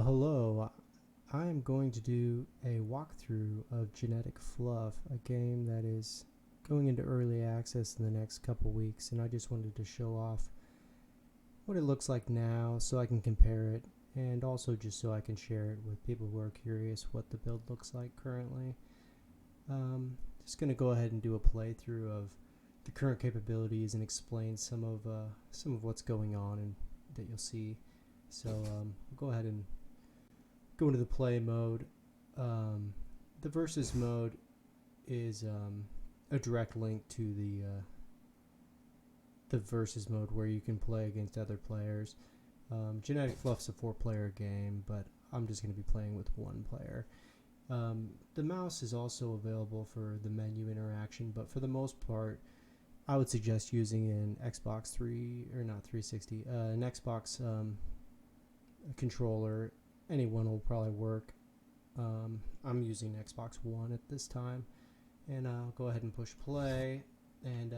Hello. I am going to do a walkthrough of Genetic Fluff, a game that is going into early access in the next couple weeks, and I just wanted to show off what it looks like now so I can compare it, and also just so I can share it with people who are curious what the build looks like currently. Just going to go ahead and do a playthrough of the current capabilities and explain some of what's going on and that you'll see. So we'll go ahead and go into the play mode. The versus mode is a direct link to the versus mode where you can play against other players. Genetic Fluff's a 4-player game, but I'm just going to be playing with 1 player. The mouse is also available for the menu interaction, but for the most part, I would suggest using an Xbox 3 or not 360, an Xbox controller. Any one will probably work. I'm using Xbox One at this time, and I'll go ahead and push play. And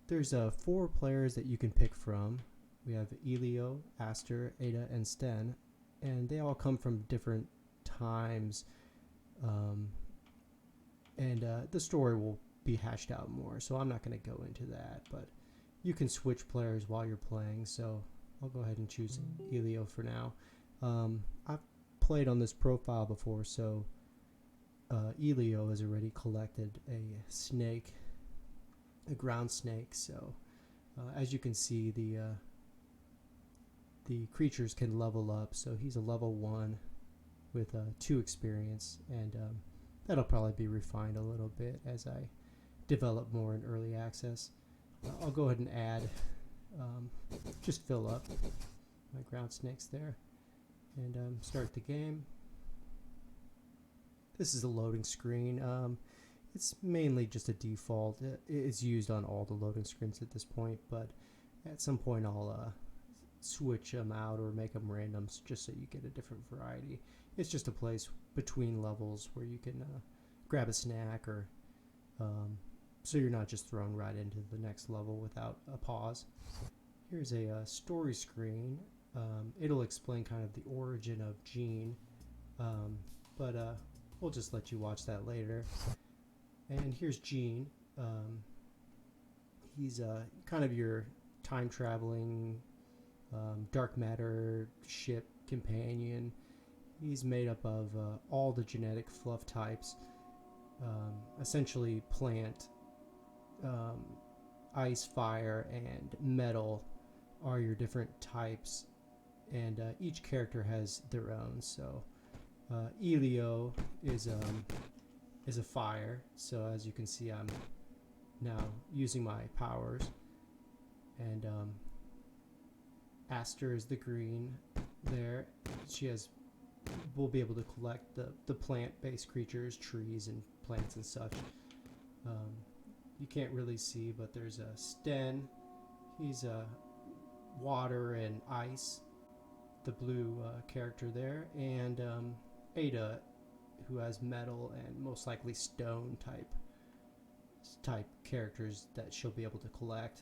there's 4 players that you can pick from. We have Elio, Aster, Ada, and Sten, and they all come from different times. And the story will be hashed out more, so I'm not going to go into that. But you can switch players while you're playing, so I'll go ahead and choose Elio for now. I've played on this profile before, so Elio has already collected a snake, a ground snake. So as you can see, the creatures can level up. So he's a level 1 with 2 experience, and that'll probably be refined a little bit as I develop more in early access. I'll go ahead and add, just fill up my ground snakes there. And start the game. This is a loading screen. It's mainly just a default. It's used on all the loading screens at this point, but at some point I'll switch them out or make them randoms just so you get a different variety. It's just a place between levels where you can grab a snack, or so you're not just thrown right into the next level without a pause. Here's a story screen. It'll explain kind of the origin of Gene, but we'll just let you watch that later. And here's Gene. He's kind of your time-traveling dark matter ship companion. He's made up of all the genetic fluff types, essentially plant, ice, fire, and metal are your different types. And each character has their own. So Elio is a fire. So as you can see, I'm now using my powers. And Aster is the green there. We'll be able to collect the plant-based creatures, trees and plants and such. You can't really see, but there's a Sten. He's water and ice, the blue character there, and Ada, who has metal and most likely stone type characters that she'll be able to collect.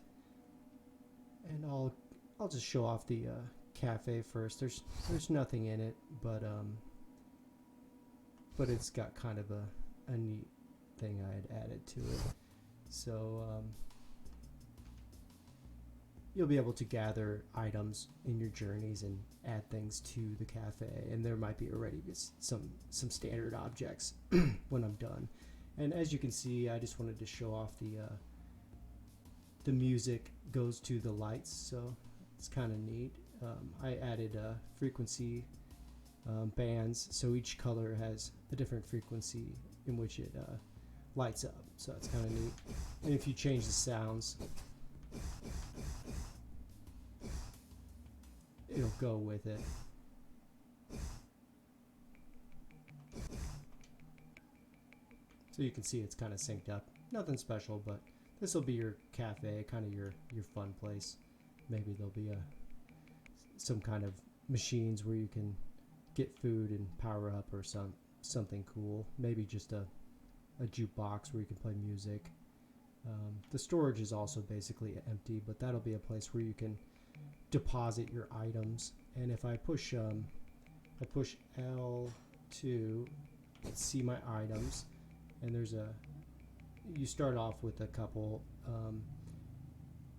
And I'll just show off the cafe first. There's nothing in it, but it's got kind of a neat thing I had added to it. So you'll be able to gather items in your journeys and add things to the cafe, and there might be already some standard objects when I'm done. And as you can see, I just wanted to show off the music goes to the lights, so it's kind of neat. I added frequency bands, so each color has a different frequency in which it lights up, so that's kind of neat. And if you change the sounds, it'll go with it. So you can see it's kind of synced up. Nothing special, but this will be your cafe, kind of your fun place. Maybe there'll be some kind of machines where you can get food and power up, or something cool. Maybe just a jukebox where you can play music. The storage is also basically empty, but that'll be a place where you can deposit your items. And if I push I push L2 to see my items, and you start off with a couple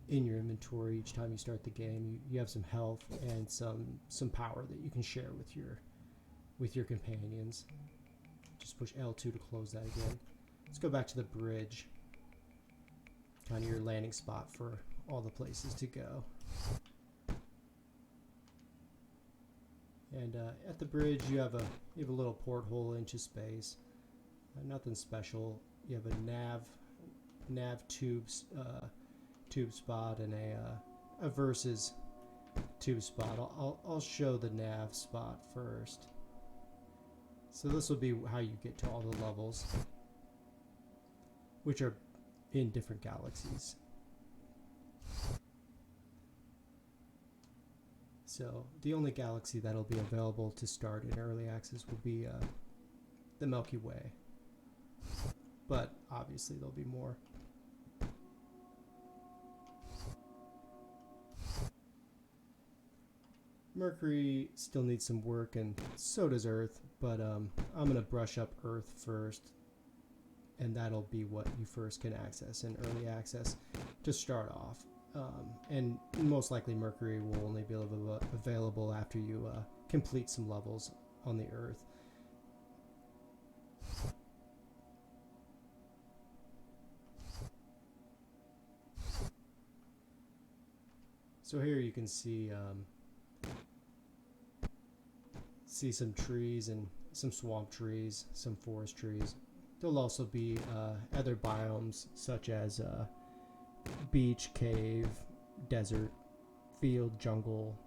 in your inventory each time you start the game. You have some health and some power that you can share with your companions. Just push L2 to close that again. Let's go back to the bridge, kind of your landing spot for all the places to go. And at the bridge, you have a little porthole into space. Nothing special. You have a nav tube spot and a versus tube spot. I'll show the nav spot first. So this will be how you get to all the levels, which are in different galaxies. So the only galaxy that'll be available to start in early access will be the Milky Way, but obviously there'll be more. Mercury still needs some work, and so does Earth, but I'm going to brush up Earth first, and that'll be what you first can access in early access to start off. And most likely Mercury will only be available after you complete some levels on the Earth. So here you can see some trees and some swamp trees, some forest trees. There'll also be other biomes such as beach, cave, desert, field, jungle,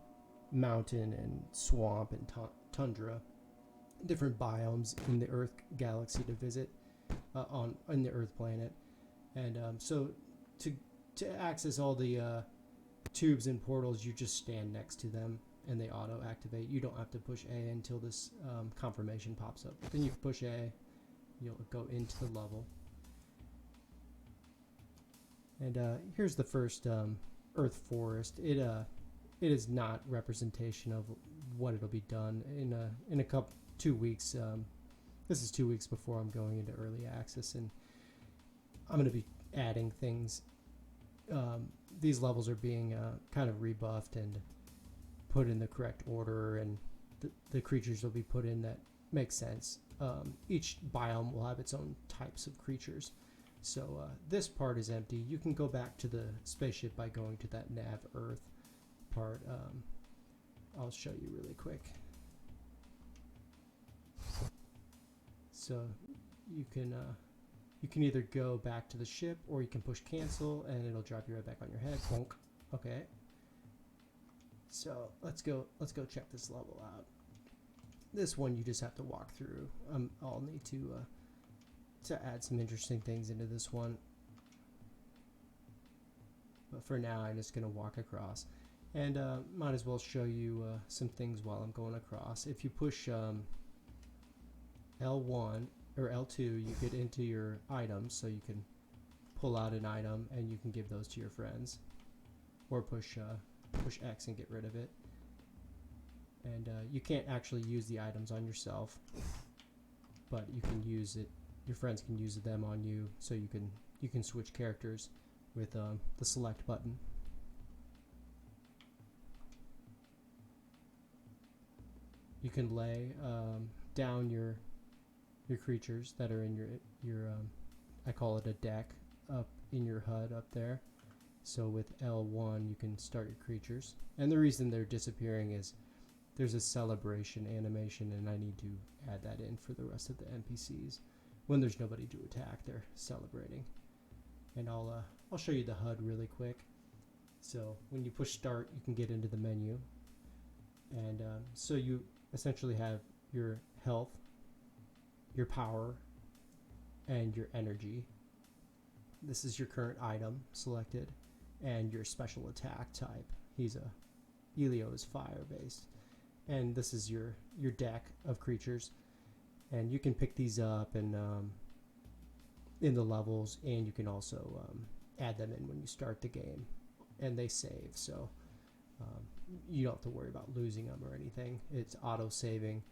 mountain, and swamp, and tundra. Different biomes in the Earth galaxy to visit on the Earth planet. And so to access all the tubes and portals, you just stand next to them and they auto activate. You don't have to push A until this confirmation pops up. Then you push A, you'll go into the level. And here's the first Earth forest. It is not representation of what it'll be done in a couple 2 weeks. This is 2 weeks before I'm going into early access, and I'm going to be adding things. These levels are being kind of rebuffed and put in the correct order, and the creatures will be put in that make sense. Each biome will have its own types of creatures. So this part is empty. You can go back to the spaceship by going to that nav Earth part. I'll show you really quick. So you can either go back to the ship, or you can push cancel and it'll drop you right back on your head. Bonk. Okay. So let's go check this level out. This one you just have to walk through. I'll need to add some interesting things into this one, but for now I'm just gonna walk across, and might as well show you some things while I'm going across. If you push L1 or L2, you get into your items, so you can pull out an item and you can give those to your friends, or push X and get rid of it. And you can't actually use the items on yourself, but you can use it. Your friends can use them on you, so you can switch characters with the select button. You can lay down your creatures that are in your I call it a deck, up in your HUD up there. So with L1 you can start your creatures, and the reason they're disappearing is there's a celebration animation, and I need to add that in for the rest of the NPCs. When there's nobody to attack, they're celebrating. And I'll show you the HUD really quick. So when you push start, you can get into the menu, and so you essentially have your health, your power, and your energy. This is your current item selected, and your special attack type. Elio is fire based, and this is your deck of creatures. And you can pick these up and in the levels, and you can also add them in when you start the game, and they save. So you don't have to worry about losing them or anything. It's auto saving.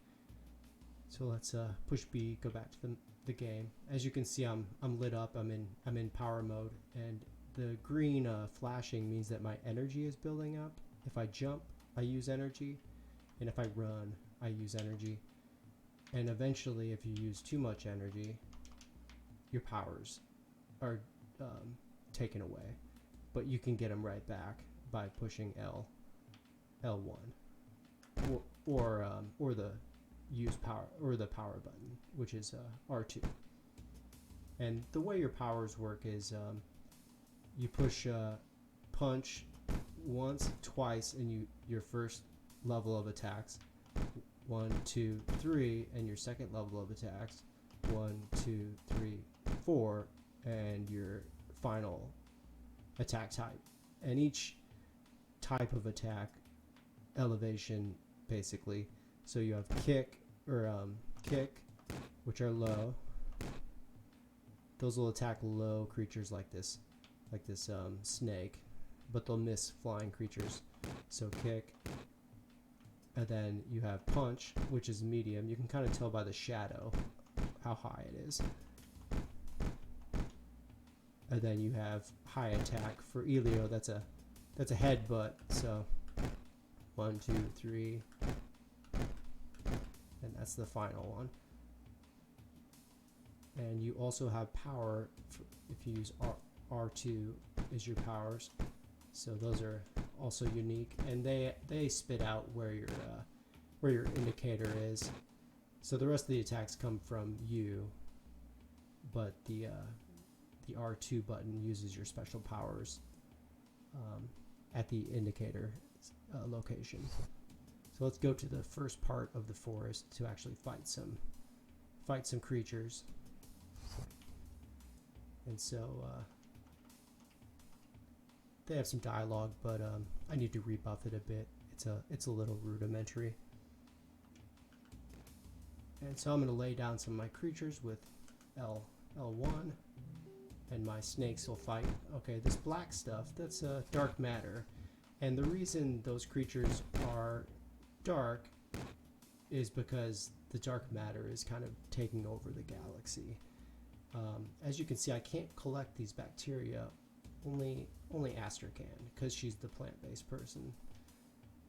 So let's push B, go back to the game. As you can see, I'm lit up. I'm in power mode, and the green flashing means that my energy is building up. If I jump, I use energy, and if I run, I use energy. And eventually, if you use too much energy, your powers are taken away, but you can get them right back by pushing L1 or the use power or the power button, which is R2. And the way your powers work is you push punch once, twice in your first level of attacks, 1, 2, 3, and your second level of attacks, 1, 2, 3, 4, and your final attack type. And each type of attack elevation, basically. So you have kick, which are low. Those will attack low creatures like this snake, but they'll miss flying creatures. So kick. And then you have punch, which is medium. You can kind of tell by the shadow how high it is. And then you have high attack for Elio. That's a headbutt. So 1, 2, 3, and that's the final one. And you also have power if you use R2 is your powers. So those are also unique, and they spit out where your indicator is. So the rest of the attacks come from you, but the R2 button uses your special powers at the indicator location. So let's go to the first part of the forest to actually fight some creatures. And so they have some dialogue, but I need to rebuff it a bit. It's a little rudimentary. And so I'm going to lay down some of my creatures with L1, and my snakes will fight. Okay, this black stuff, that's dark matter. And the reason those creatures are dark is because the dark matter is kind of taking over the galaxy. As you can see, I can't collect these bacteria. Only Aster can, because she's the plant-based person.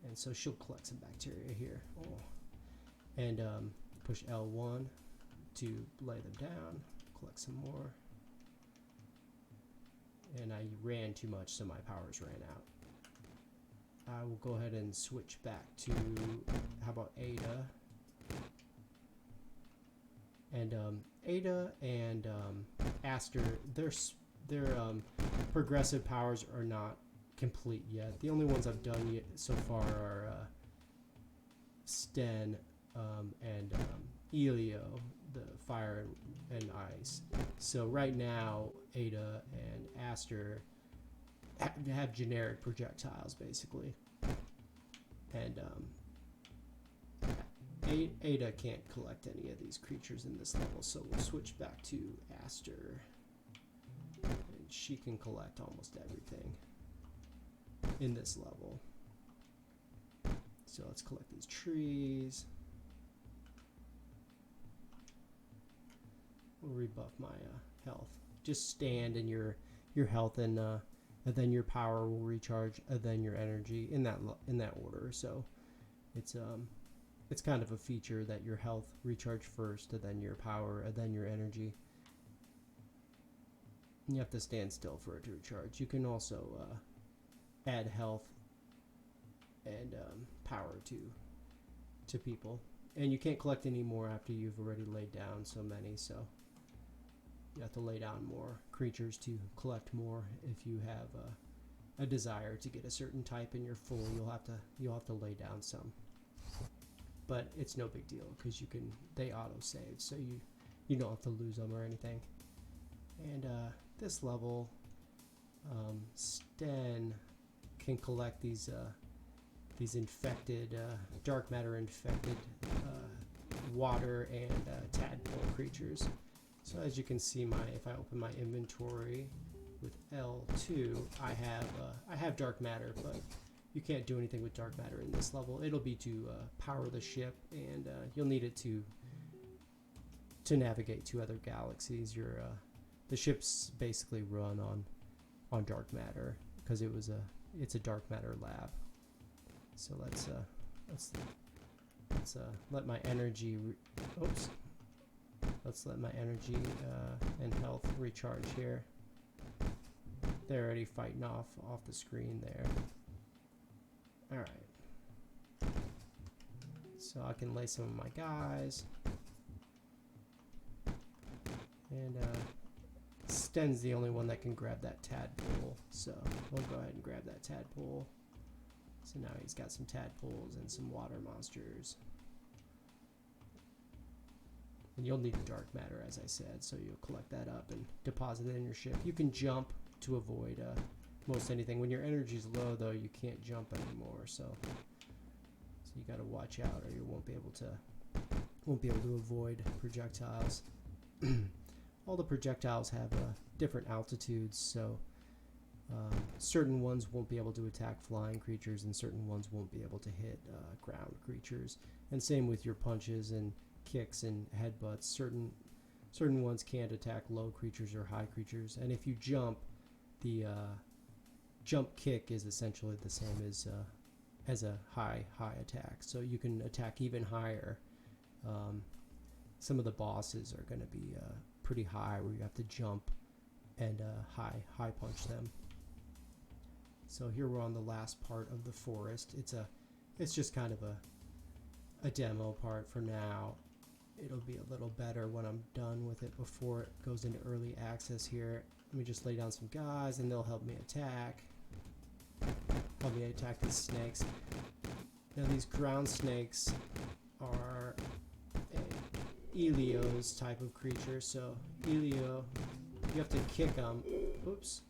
And so she'll collect some bacteria here. Oh. And push L1 to lay them down, collect some more. And I ran too much, so my powers ran out. I will go ahead and switch back to, how about Ada? And Ada and Aster, their progressive powers are not complete yet. The only ones I've done yet so far are Sten and Elio, the fire and ice. So right now, Ada and Aster have generic projectiles, basically. And Ada can't collect any of these creatures in this level, so we'll switch back to Aster. And she can collect almost everything in this level. So let's collect these trees. We'll rebuff my health. Just stand in your health, and then your power will recharge, and then your energy in that order. So it's kind of a feature that your health recharge first, and then your power, and then your energy. You have to stand still for it to recharge. You can also add health and power to people, and you can't collect any more after you've already laid down so many. So you have to lay down more creatures to collect more. If you have a desire to get a certain type and you're full, you'll have to lay down some. But it's no big deal, because they auto save, so you don't have to lose them or anything. And this level, Sten can collect these infected, dark matter infected water and tadpole creatures. So as you can see, if I open my inventory with L2, I have dark matter, but you can't do anything with dark matter in this level. It'll be to power the ship, and you'll need it to navigate to other galaxies. The ships basically run on dark matter because it's a dark matter lab. So let's let my energy let's let my energy and health recharge here. They're already fighting off the screen there. All right, so I can lay some of my guys, and Sten's the only one that can grab that tadpole, so we'll go ahead and grab that tadpole. So now he's got some tadpoles and some water monsters. And you'll need the dark matter, as I said, so you'll collect that up and deposit it in your ship. You can jump to avoid most anything. When your energy's low, though, you can't jump anymore, so you got to watch out, or you won't be able to avoid projectiles. All the projectiles have different altitudes, so certain ones won't be able to attack flying creatures, and certain ones won't be able to hit ground creatures. And same with your punches and kicks and headbutts. Certain ones can't attack low creatures or high creatures. And if you jump, the jump kick is essentially the same as a high attack. So you can attack even higher. Some of the bosses are going to be pretty high, where you have to jump and high punch them. So here we're on the last part of the forest. It's just kind of a demo part for now. It'll be a little better when I'm done with it before it goes into early access here. Let me just lay down some guys, and they'll help me attack. Help me attack these snakes. Now these ground snakes are Elio's type of creature. So Elio, you have to kick them. Oops.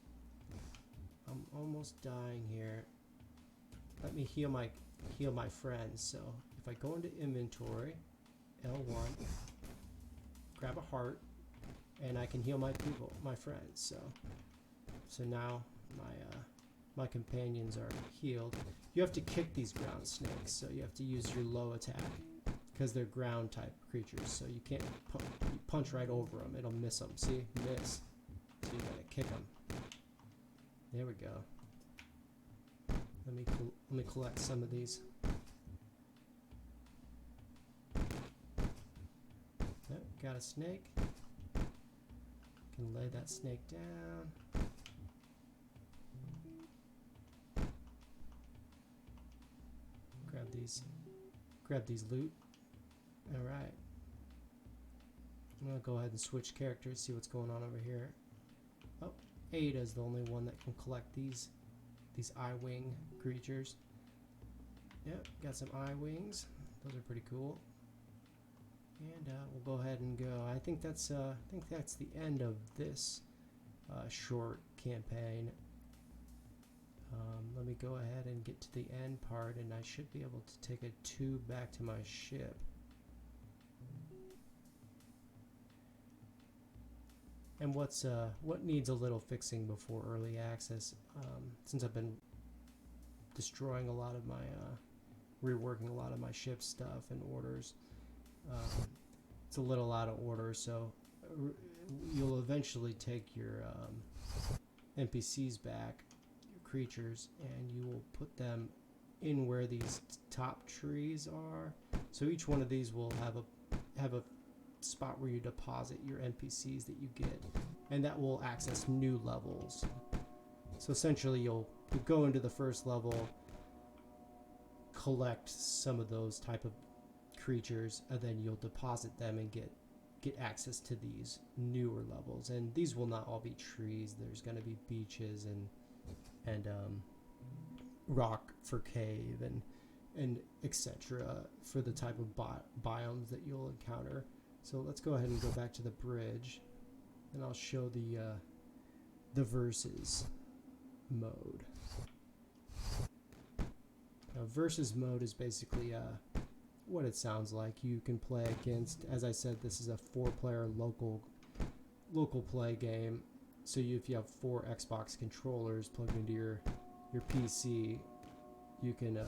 I'm almost dying here. Let me heal my friends. So if I go into inventory, L1, grab a heart, and I can heal my friends. So now my companions are healed. You have to kick these ground snakes, so you have to use your low attack because they're ground type creatures. So you can't punch right over them; it'll miss them. See, miss. So you gotta kick them. There we go. Let me collect some of these. Yep, got a snake. Can lay that snake down. Grab these loot. All right. I'm gonna go ahead and switch characters, see what's going on over here. Oh, Ada's the only one that can collect these eye wing creatures. Yep, got some eye wings. Those are pretty cool. And we'll go ahead and go. I think that's the end of this short campaign. Let me go ahead and get to the end part, and I should be able to take a tube back to my ship. And what needs a little fixing before early access? Since I've been destroying a lot of my, reworking a lot of my ship stuff and orders, it's a little out of order. So you'll eventually take your NPCs back, your creatures, and you will put them in where these top trees are. So each one of these will have a spot where you deposit your NPCs that you get, and that will access new levels. So essentially you go into the first level, collect some of those type of creatures, and then you'll deposit them and get access to these newer levels. And these will not all be trees. There's going to be beaches and rock for cave and etc. for the type of biomes that you'll encounter. So let's go ahead and go back to the bridge, and I'll show the versus mode. Now, versus mode is basically what it sounds like. You can play against, as I said, this is a 4-player local play game. So if you have 4 Xbox controllers plugged into your PC, You can,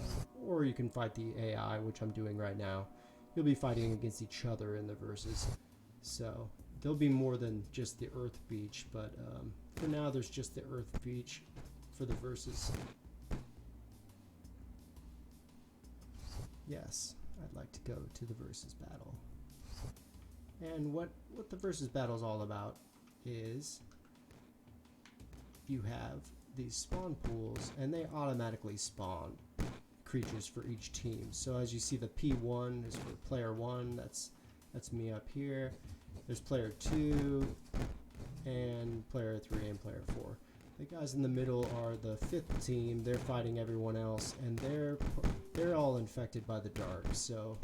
or you can fight the AI, which I'm doing right now. You'll be fighting against each other in the verses. So there'll be more than just the Earth Beach, but for now there's just the Earth Beach for the verses. Yes, I'd like to go to the versus battle. And what the versus battle is all about is you have these spawn pools, and they automatically spawn creatures for each team. So as you see, the P1 is for player 1. That's me up here. There's player 2 and player 3 and player 4. The guys in the middle are the 5th team. They're fighting everyone else, and they're all infected by the dark. So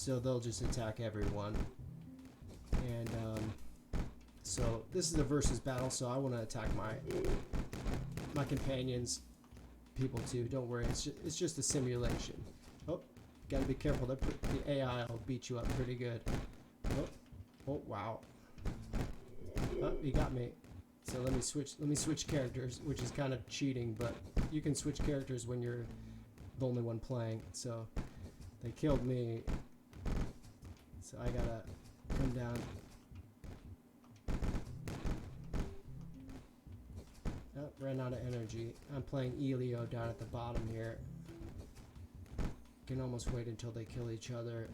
they'll just attack everyone. And so this is a versus battle, so I want to attack my companions, people too. Don't worry, it's just a simulation. Oh, gotta be careful. The AI will beat you up pretty good. Oh wow. Oh, he got me. So let me switch characters, which is kind of cheating, but you can switch characters when you're the only one playing. So they killed me. So I gotta come down. Oh, ran out of energy. I'm playing Elio down at the bottom here. Can almost wait until they kill each other.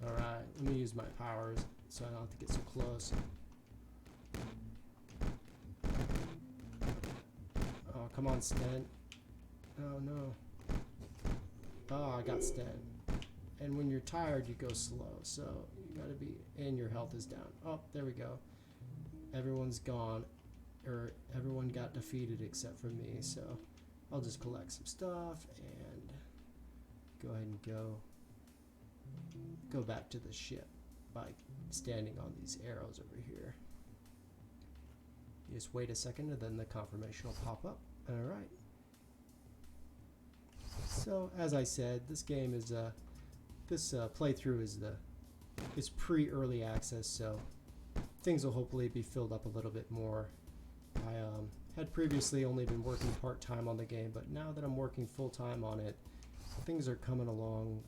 Alright, let me use my powers so I don't have to get so close. Oh, come on, Sten. Oh no. Oh, I got Sten. And when you're tired, you go slow, so you gotta be, and your health is down. Oh, there we go. Everyone's gone, or everyone got defeated except for me, so I'll just collect some stuff and go ahead and go back to the ship by standing on these arrows over here. You just wait a second and then the confirmation will pop up. Alright. So as I said, this game is this playthrough is pre-early access, so things will hopefully be filled up a little bit more. I had previously only been working part-time on the game, but now that I'm working full-time on it, things are coming along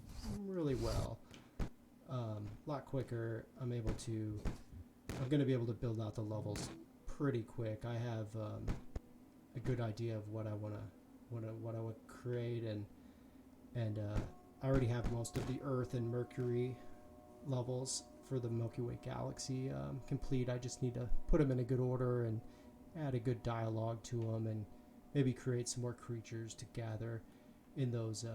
really well. A lot quicker. I'm going to be able to build out the levels pretty quick. I have a good idea of what I want to create, and I already have most of the Earth and Mercury levels for the Milky Way galaxy complete. I just need to put them in a good order and add a good dialogue to them, and maybe create some more creatures to gather in those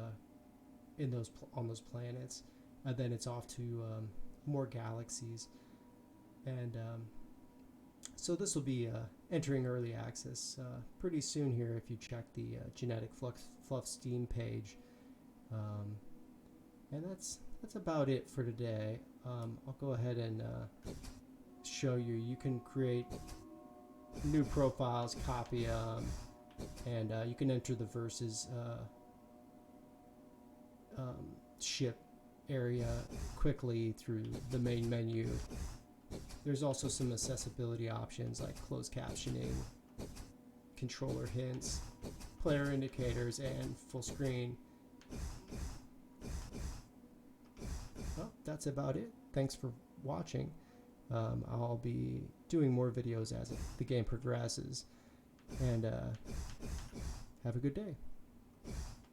on those planets. And then it's off to more galaxies, and so this will be entering early access pretty soon here if you check the Genetic Fluff Steam page. And that's about it for today. I'll go ahead and show you. You can create new profiles, copy them, and you can enter the versus ship area quickly through the main menu. There's also some accessibility options like closed captioning, controller hints, player indicators, and full screen. Well, that's about it. Thanks for watching. I'll be doing more videos as the game progresses, and have a good day.